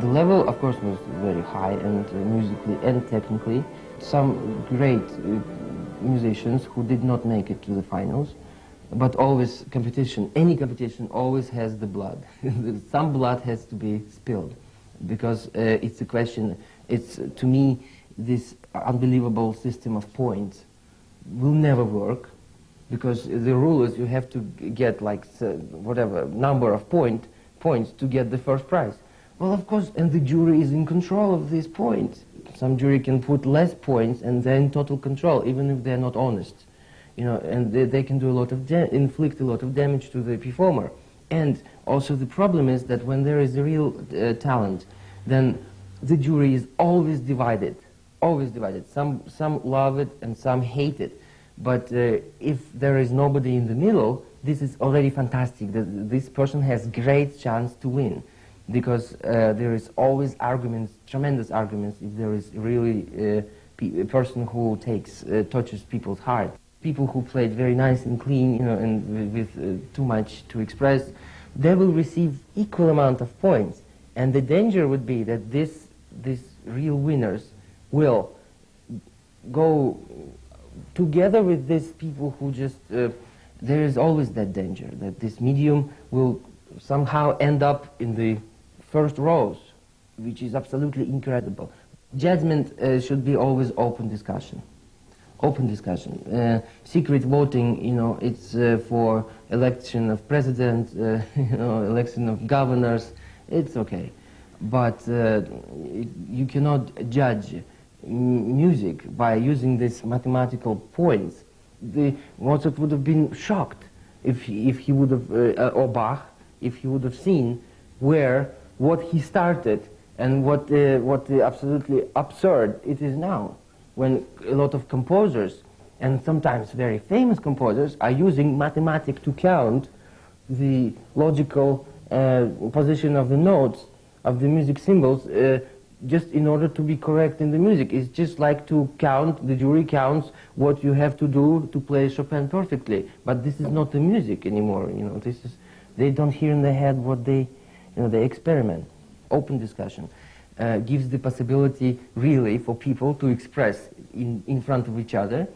The level, of course, was very high, and musically and technically. Some great musicians who did not make it to the finals, but always competition, any competition always has the blood. Some blood has to be spilled, because it's a question, it's, to me, this unbelievable system of points will never work, because the rule is you have to get like whatever number of points to get the first prize. Well, of course, and the jury is in control of these points. Some jury can put less points and they're in total control, even if they're not honest. You know, and they can do a lot of inflict a lot of damage to the performer. And also the problem is that when there is a real talent, then the jury is always divided, always divided. Some love it and some hate it. But if there is nobody in the middle, this is already fantastic. This person has great chance to win, because there is always arguments, tremendous arguments, if there is really a person who touches people's heart. People who played very nice and clean, you know, and with too much to express, they will receive equal amount of points. And the danger would be that these real winners will go together with these people who just, there is always that danger, that this medium will somehow end up in the first rows, which is absolutely incredible. Judgment should be always open discussion. Open discussion. Secret voting, you know, it's for election of president, you know, election of governors, it's okay. But you cannot judge music by using these mathematical points. Mozart would have been shocked if he would have, or Bach, if he would have seen what he started and what absolutely absurd it is now, when a lot of composers, and sometimes very famous composers, are using mathematics to count the logical position of the notes, of the music symbols, just in order to be correct in the music. It's just like to count, the jury counts what you have to do to play Chopin perfectly. But this is not the music anymore, you know. This is, they don't hear in their head what they, you know, they experiment. Open discussion gives the possibility really for people to express in front of each other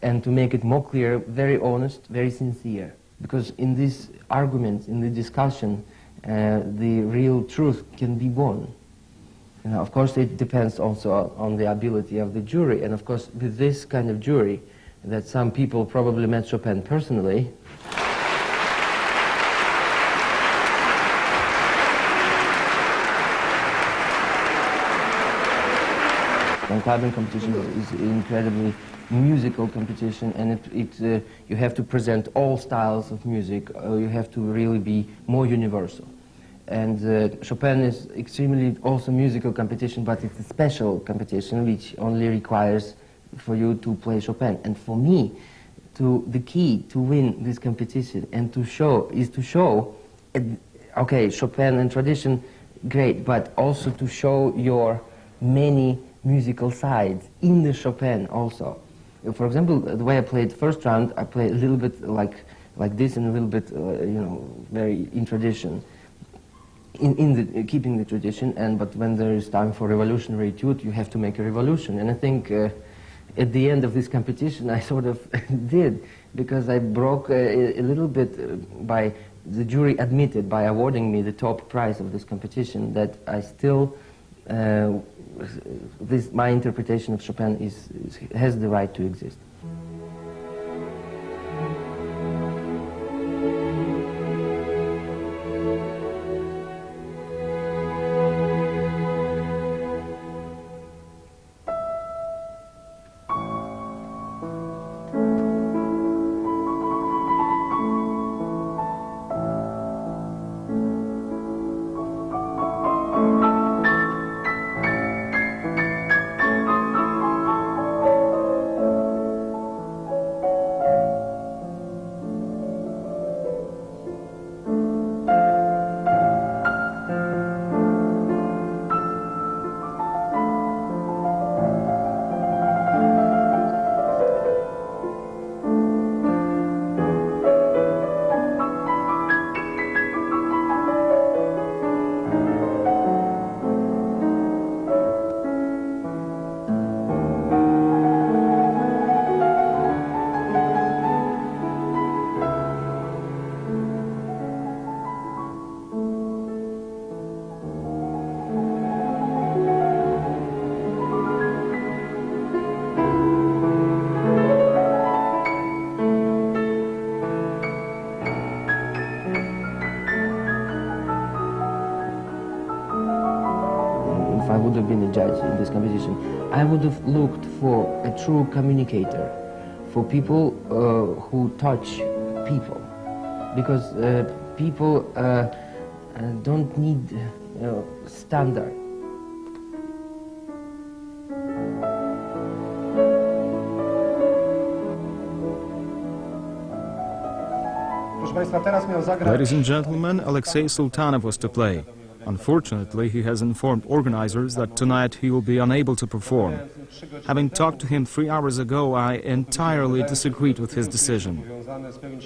and to make it more clear, very honest, very sincere. Because in these arguments, in the discussion, the real truth can be born. You know, of course, it depends also on the ability of the jury, and of course, with this kind of jury, that some people probably met Chopin personally. And carbon competition is an incredibly musical competition, and you have to present all styles of music. You have to really be more universal. And Chopin is extremely also musical competition, but it's a special competition which only requires for you to play Chopin. And for me, the key to win this competition and to show is to show, okay, Chopin and tradition, great, but also to show your many musical sides in the Chopin also. For example, the way I played first round, I played a little bit like this and a little bit, you know, very in tradition. Keeping the tradition, but when there is time for revolutionary etude, you have to make a revolution. And I think at the end of this competition, I sort of did, because I broke a little bit by the jury admitted by awarding me the top prize of this competition that I still, my interpretation of Chopin has the right to exist. if I would have been a judge in this competition, I would have looked for a true communicator, for people who touch people, because people don't need standard. Ladies and gentlemen, Alexei Sultanov was to play. Unfortunately, he has informed organizers that tonight he will be unable to perform. Having talked to him 3 hours ago, I entirely disagreed with his decision.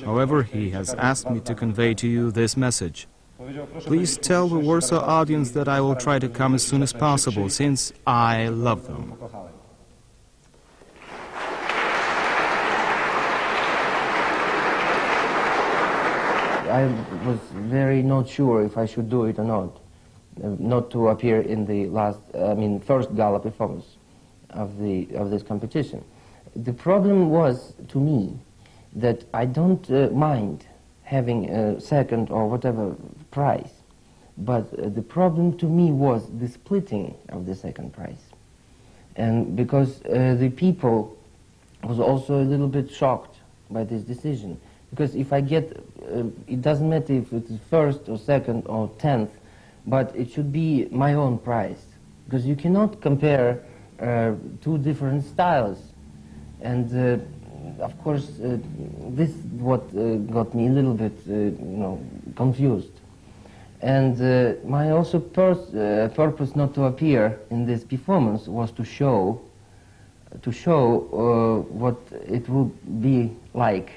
However, he has asked me to convey to you this message. Please tell the Warsaw audience that I will try to come as soon as possible, since I love them. I was very not sure if I should do it or not to appear in the first gala performance of this competition. The problem was, to me, that I don't mind having a second or whatever prize, but the problem to me was the splitting of the second prize. And because the people was also a little bit shocked by this decision. Because if I get, it doesn't matter if it's first or second or 10th, but it should be my own prize. Because you cannot compare two different styles. And of course, this is what got me a little bit, confused. And my also purpose not to appear in this performance was to show what it would be like